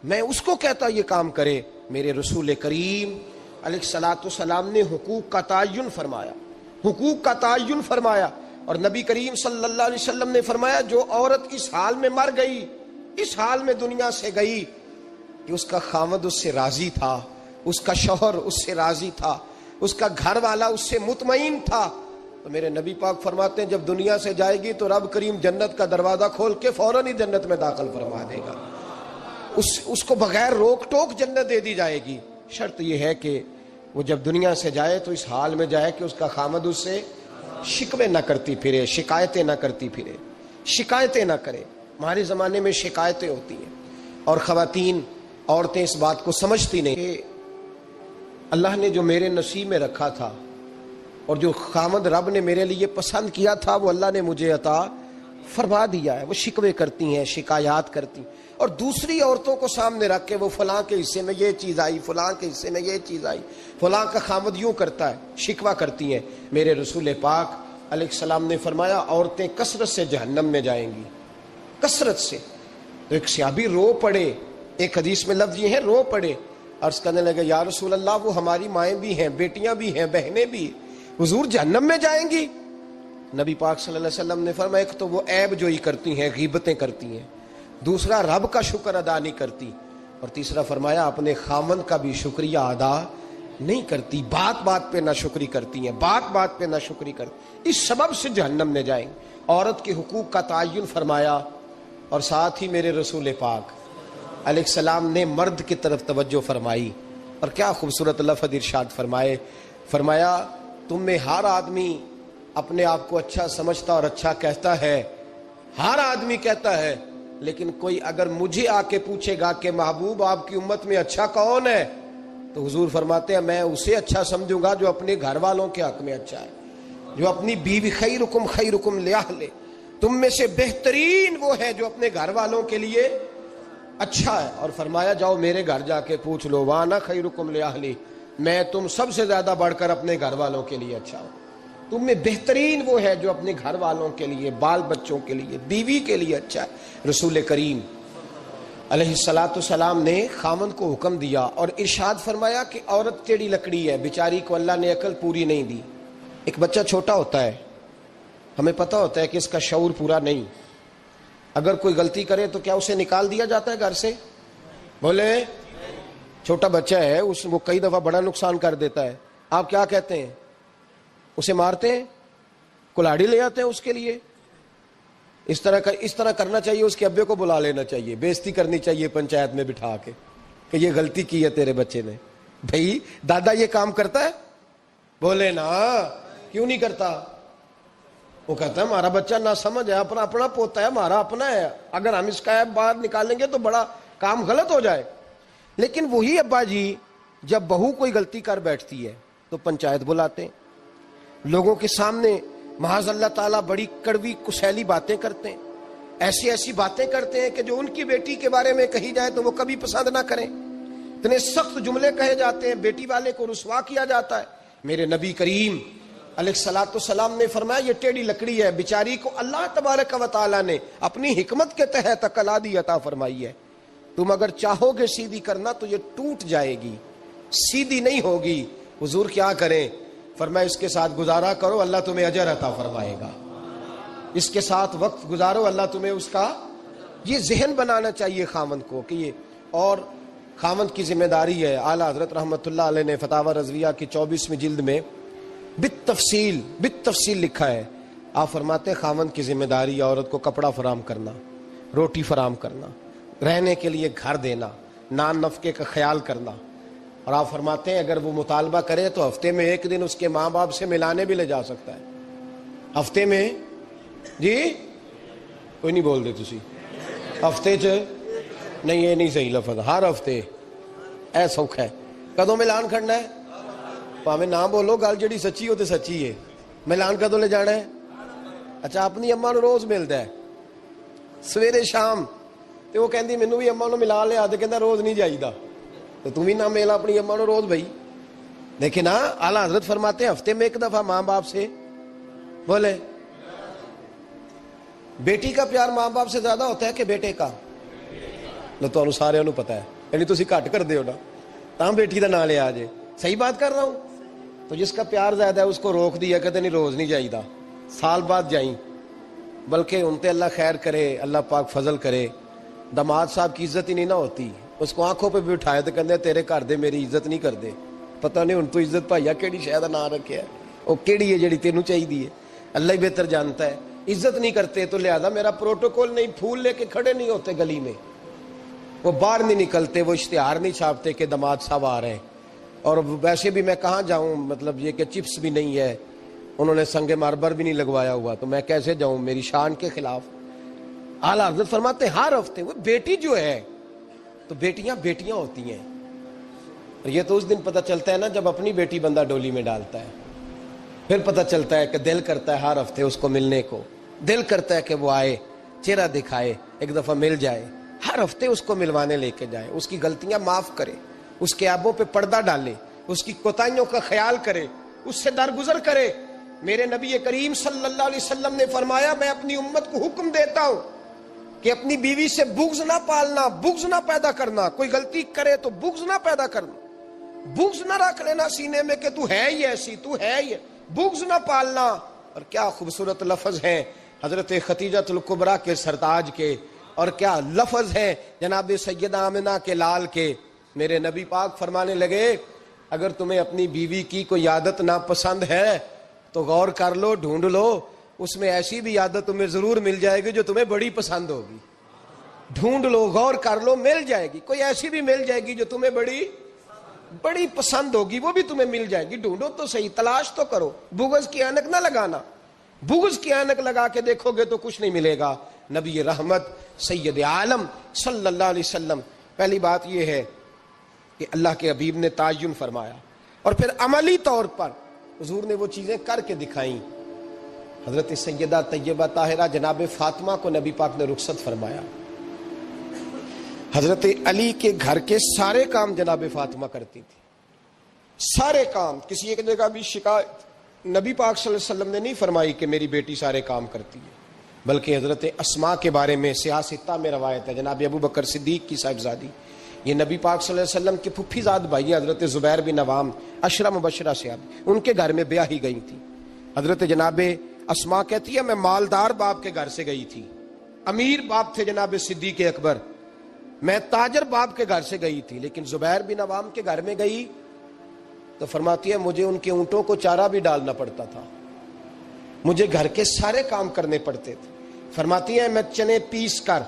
میں اس کو کہتا یہ کام کرے۔ میرے رسول کریم علیہ الصلوۃ والسلام نے حقوق کا تعین فرمایا، حقوق کا تعین فرمایا، اور نبی کریم صلی اللہ علیہ وسلم نے فرمایا جو عورت اس حال میں مر گئی، اس حال میں دنیا سے گئی کہ اس کا خاوند اس سے راضی تھا، اس کا شوہر اس سے راضی تھا، اس کا گھر والا اس سے مطمئن تھا، تو میرے نبی پاک فرماتے ہیں جب دنیا سے جائے گی تو رب کریم جنت کا دروازہ کھول کے فوراً ہی جنت میں داخل فرما دے گا، اس کو بغیر روک ٹوک جنت دے دی جائے گی۔ شرط یہ ہے کہ وہ جب دنیا سے جائے تو اس حال میں جائے کہ اس کا خامد اس سے شکوے نہ کرتی پھرے، شکایتیں نہ کرتی پھرے، شکایتیں نہ کرے۔ ہمارے زمانے میں شکایتیں ہوتی ہیں، اور خواتین، عورتیں اس بات کو سمجھتی نہیں کہ اللہ نے جو میرے نصیب میں رکھا تھا اور جو خامد رب نے میرے لیے پسند کیا تھا وہ اللہ نے مجھے عطا فرما دیا ہے۔ وہ شکوے کرتی ہیں، شکایات کرتی ہیں، اور دوسری عورتوں کو سامنے رکھ کے وہ فلاں کے حصے میں یہ چیز آئی، فلاں کے حصے میں یہ چیز آئی، فلاں کا خامد یوں کرتا ہے، شکوہ کرتی ہیں۔ میرے رسول پاک علیہ السلام نے فرمایا عورتیں کثرت سے جہنم میں جائیں گی، کثرت سے۔ تو ایک صحابی رو پڑے، ایک حدیث میں لفظ یہ ہے رو پڑے، عرض کرنے لگے یا رسول اللہ وہ ہماری مائیں بھی ہیں، بیٹیاں بھی ہیں، بہنیں بھی، حضور جہنم میں جائیں گی؟ نبی پاک صلی اللہ علیہ وسلم نے فرمایا ایک تو وہ عیب جوئی کرتی ہیں، غیبتیں کرتی ہیں، دوسرا رب کا شکر ادا نہیں کرتی، اور تیسرا فرمایا اپنے خامند کا بھی شکریہ ادا نہیں کرتی، بات بات پہ ناشکری کرتی ہیں، بات بات پہ ناشکری کرتی، اس سبب سے جہنم میں جائیں۔ عورت کے حقوق کا تعین فرمایا، اور ساتھ ہی میرے رسول پاک علیہ السلام نے مرد کی طرف توجہ فرمائی، اور کیا خوبصورت لفظ ارشاد فرمائے، فرمایا تم میں ہر آدمی اپنے آپ کو اچھا سمجھتا اور اچھا کہتا ہے، ہر آدمی کہتا ہے، لیکن کوئی اگر مجھے آ کے پوچھے گا کہ محبوب آپ کی امت میں اچھا کون ہے، تو حضور فرماتے ہیں میں اسے اچھا سمجھوں گا جو اپنے گھر والوں کے حق میں اچھا ہے، جو اپنی بیوی خیرکم لأہلہ، تم میں سے بہترین وہ ہے جو اپنے گھر والوں کے لیے اچھا ہے۔ اور فرمایا جاؤ میرے گھر جا کے پوچھ لو وانا خیرکم لأہلہ، میں تم سب سے زیادہ بڑھ کر اپنے گھر والوں کے لیے اچھا ہوں، تم میں بہترین وہ ہے جو اپنے گھر والوں کے لیے، بال بچوں کے لیے، بیوی کے لیے اچھا ہے۔ رسول کریم علیہ الصلوۃ والسلام نے خامند کو حکم دیا اور ارشاد فرمایا کہ عورت ٹیڑھی لکڑی ہے، بیچاری کو اللہ نے عقل پوری نہیں دی۔ ایک بچہ چھوٹا ہوتا ہے، ہمیں پتہ ہوتا ہے کہ اس کا شعور پورا نہیں، اگر کوئی غلطی کرے تو کیا اسے نکال دیا جاتا ہے گھر سے؟ بولے، چھوٹا بچہ ہے، وہ کئی دفعہ بڑا نقصان کر دیتا ہے، آپ کیا کہتے ہیں؟ اسے مارتے ہیں، کلاڑی لے آتے ہیں اس کے لیے؟ اس طرح کرنا چاہیے، اس کے ابے کو بلا لینا چاہیے، بےزتی کرنی چاہیے پنچایت میں بٹھا کے کہ یہ غلطی کی ہے تیرے بچے نے۔ بھائی دادا یہ کام کرتا ہے؟ بولے نا، کیوں نہیں کرتا؟ وہ کہتا ہے ہمارا بچہ نہ سمجھ ہے، اپنا پوتا ہے، ہمارا اپنا ہے، اگر ہم اس کا ایپ باہر نکالیں گے تو بڑا کام غلط ہو جائے۔ لیکن وہی ابا جی جب بہو کوئی غلطی کر بیٹھتی ہے تو پنچایت بلاتے ہیں، لوگوں کے سامنے معاذ اللہ تعالیٰ بڑی کڑوی کسیلی باتیں کرتے ہیں، ایسی باتیں کرتے ہیں کہ جو ان کی بیٹی کے بارے میں کہی جائے تو وہ کبھی پسند نہ کریں، اتنے سخت جملے کہے جاتے ہیں، بیٹی والے کو رسوا کیا جاتا ہے۔ میرے نبی کریم علیہ الصلوۃ والسلام نے فرمایا یہ ٹیڑھی لکڑی ہے، بیچاری کو اللہ تبارک و تعالیٰ نے اپنی حکمت کے تحت عقل عادی عطا فرمائی ہے، تم اگر چاہو گے سیدھی کرنا تو یہ ٹوٹ جائے گی، سیدھی نہیں ہوگی۔ حضور کیا کریں؟ فرمایا اس کے ساتھ گزارا کرو، اللہ تمہیں اجر عطا فرمائے گا، اس کے ساتھ وقت گزارو، اللہ تمہیں اس کا، یہ ذہن بنانا چاہیے خامند کو کہ یہ، اور خامند کی ذمہ داری ہے۔ اعلیٰ حضرت رحمۃ اللہ علیہ نے فتاوی رضویہ کی 24ویں جلد میں بالتفصیل لکھا ہے، آپ فرماتے ہیں خامند کی ذمہ داری عورت کو کپڑا فراہم کرنا، روٹی فراہم کرنا، رہنے کے لیے گھر دینا، نان نفقے کا خیال کرنا، اور آپ فرماتے ہیں اگر وہ مطالبہ کرے تو ہفتے میں ایک دن اس کے ماں باپ سے ملانے بھی لے جا سکتا ہے، ہفتے میں، جی کوئی نہیں بول دے تسی، ہفتے چ نہیں، یہ نہیں صحیح لفظ، ہر ہفتے اے سوکھ ہے، کدوں ملان کھڑنا ہے؟ پاویں نہ بولو، گل جڑی سچی ہو تے سچی ہے، ملان کدوں لے جانا ہے؟ اچھا اپنی اماں نو روز ملدا ہے سویرے شام، تے وہ کہندی مینوں بھی اماں نو ملا لیا، تے کہندا روز نہیں جائیدا، تو تم ہی نہ مل اپنی اماں نو روز بھائی۔ دیکھیں نا اعلیٰ حضرت فرماتے ہیں ہفتے میں ایک دفعہ ماں باپ سے، بولے بیٹی کا پیار ماں باپ سے زیادہ ہوتا ہے کہ بیٹے کا؟ لو تو سارے انہوں پتا ہے، یعنی تسی گھٹ کر دے ہو نا تاں بیٹی دا نام لیا جے. صحیح بات کر رہا ہوں؟ تو جس کا پیار زیادہ ہے اس کو روک دیا، کہتے نہیں روز نہیں جائیدہ، سال بعد جائیں. بلکہ ان تے اللہ خیر کرے، اللہ پاک فضل کرے. داماد صاحب کی عزت ہی نہیں نہ ہوتی، اس کو آنکھوں پہ بھی اٹھائے تو کہتے تیرے گھر دے میری عزت نہیں کر دے. پتہ نہیں ان تو عزت بھائیا کیڑی شے دا نام رکھیا ہے، وہ کیڑی ہے جڑی تینوں چاہیے، اللہ ہی بہتر جانتا ہے. عزت نہیں کرتے تو لہذا میرا پروٹوکول نہیں، پھول لے کے کھڑے نہیں ہوتے گلی میں، وہ باہر نہیں نکلتے، وہ اشتہار نہیں چھاپتے کہ داماد صاحب آ رہے ہیں. اور ویسے بھی میں کہاں جاؤں، مطلب یہ کہ چپس بھی نہیں ہے، انہوں نے سنگ ماربر بھی نہیں لگوایا ہوا، تو میں کیسے جاؤں، میری شان کے خلاف. اعلیٰ حضرت فرماتے ہر ہفتے وہ بیٹی جو ہے، تو بیٹیاں بیٹیاں ہوتی ہیں. اور یہ تو اس دن پتہ چلتا ہے نا جب اپنی بیٹی بندہ ڈولی میں ڈالتا ہے، پھر پتہ چلتا ہے کہ دل کرتا ہے ہر ہفتے اس کو ملنے کو، دل کرتا ہے کہ وہ آئے، چہرہ دکھائے، ایک دفعہ مل جائے، ہر ہفتے اس کو ملوانے لے کے جائے، اس کی غلطیاں معاف کرے، اس کے عیبوں پہ پردہ ڈالے، اس کی کوتاہیوں کا خیال کرے، اس سے درگزر کرے. میرے نبی کریم صلی اللہ علیہ وسلم نے فرمایا میں اپنی امت کو حکم دیتا ہوں کہ اپنی بیوی سے بغض نہ پالنا، بغض نہ پیدا کرنا. کوئی غلطی کرے تو بغض نہ پیدا کرنا، بغض نہ رکھ لینا سینے میں کہ تو ہے ہی ایسی، تو ہے ہی، بغض نہ پالنا. اور کیا خوبصورت لفظ ہیں حضرت خدیجہ الکبریٰ کے سرتاج کے، اور کیا لفظ ہیں جناب سیدہ آمنہ کے لال کے. میرے نبی پاک فرمانے لگے اگر تمہیں اپنی بیوی کی کوئی عادت ناپسند ہے تو غور کر لو، ڈھونڈ لو، اس میں ایسی بھی عادت تمہیں ضرور مل جائے گی جو تمہیں بڑی پسند ہوگی. ڈھونڈ لو، غور کر لو، مل جائے گی. کوئی ایسی بھی مل جائے گی جو تمہیں بڑی پسند ہوگی، وہ بھی تمہیں مل جائے گی. ڈھونڈو تو صحیح، تلاش تو کرو. بغض کی اینک نہ لگانا، بغض کی اینک لگا کے دیکھو گے تو کچھ نہیں ملے گا. نبی رحمت سید عالم صلی اللہ علیہ وسلم، پہلی بات یہ ہے کہ اللہ کے حبیب نے تعین فرمایا، اور پھر عملی طور پر حضور نے وہ چیزیں کر کے دکھائیں. حضرت سیدہ طیبہ طاہرہ جناب فاطمہ کو نبی پاک نے رخصت فرمایا. حضرت علی کے گھر کے سارے کام جناب فاطمہ کرتی تھی، سارے کام. کسی ایک جگہ بھی شکایت نبی پاک صلی اللہ علیہ وسلم نے نہیں فرمائی کہ میری بیٹی سارے کام کرتی ہے، بلکہ حضرت اسماء کے بارے میں سیاہ ستہ میں روایت ہے، جناب ابو بکر صدیق کی صاحبزادی، یہ نبی پاک صلی اللہ علیہ وسلم کے پھپھی زاد بھائی حضرت زبیر بن عوام، عشرہ مبشرہ سے، ان کے گھر میں بیاہی گئی تھی. حضرت جناب اسماء کہتی ہے میں مالدار باپ کے گھر سے گئی تھی، امیر باپ تھے جناب صدیق اکبر، میں تاجر باپ کے گھر سے گئی تھی، لیکن زبیر بن عوام کے گھر میں گئی تو فرماتی ہے مجھے ان کے اونٹوں کو چارہ بھی ڈالنا پڑتا تھا، مجھے گھر کے سارے کام کرنے پڑتے تھے. فرماتی ہے میں چنے پیس کر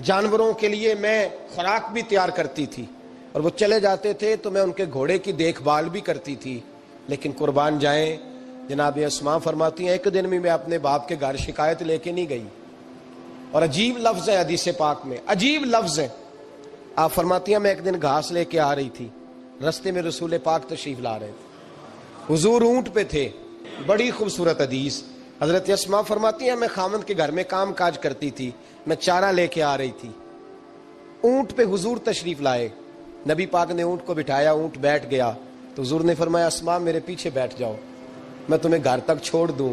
جانوروں کے لیے میں خوراک بھی تیار کرتی تھی، اور وہ چلے جاتے تھے تو میں ان کے گھوڑے کی دیکھ بھال بھی کرتی تھی. لیکن قربان جائیں جناب اسماء فرماتی ہیں ایک دن میں اپنے باپ کے گھر شکایت لے کے نہیں گئی. اور عجیب لفظ ہے حدیث پاک میں، عجیب لفظ ہے. آپ فرماتی ہیں میں ایک دن گھاس لے کے آ رہی تھی، رستے میں رسول پاک تشریف لا رہے تھے، حضور اونٹ پہ تھے. بڑی خوبصورت حدیث. حضرت اسماء فرماتی ہیں میں خامند کے گھر میں کام کاج کرتی تھی، میں چارہ لے کے آ رہی تھی، اونٹ پہ حضور تشریف لائے، نبی پاک نے اونٹ کو بٹھایا، اونٹ بیٹھ گیا تو حضور نے فرمایا اسماء میرے پیچھے بیٹھ جاؤ، میں تمہیں گھر تک چھوڑ دوں.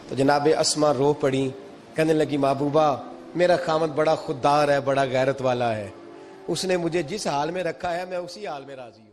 تو جناب اسماء رو پڑی، کہنے لگی محبوبہ میرا خامند بڑا خوددار ہے، بڑا غیرت والا ہے، اس نے مجھے جس حال میں رکھا ہے میں اسی حال میں راضی ہوں.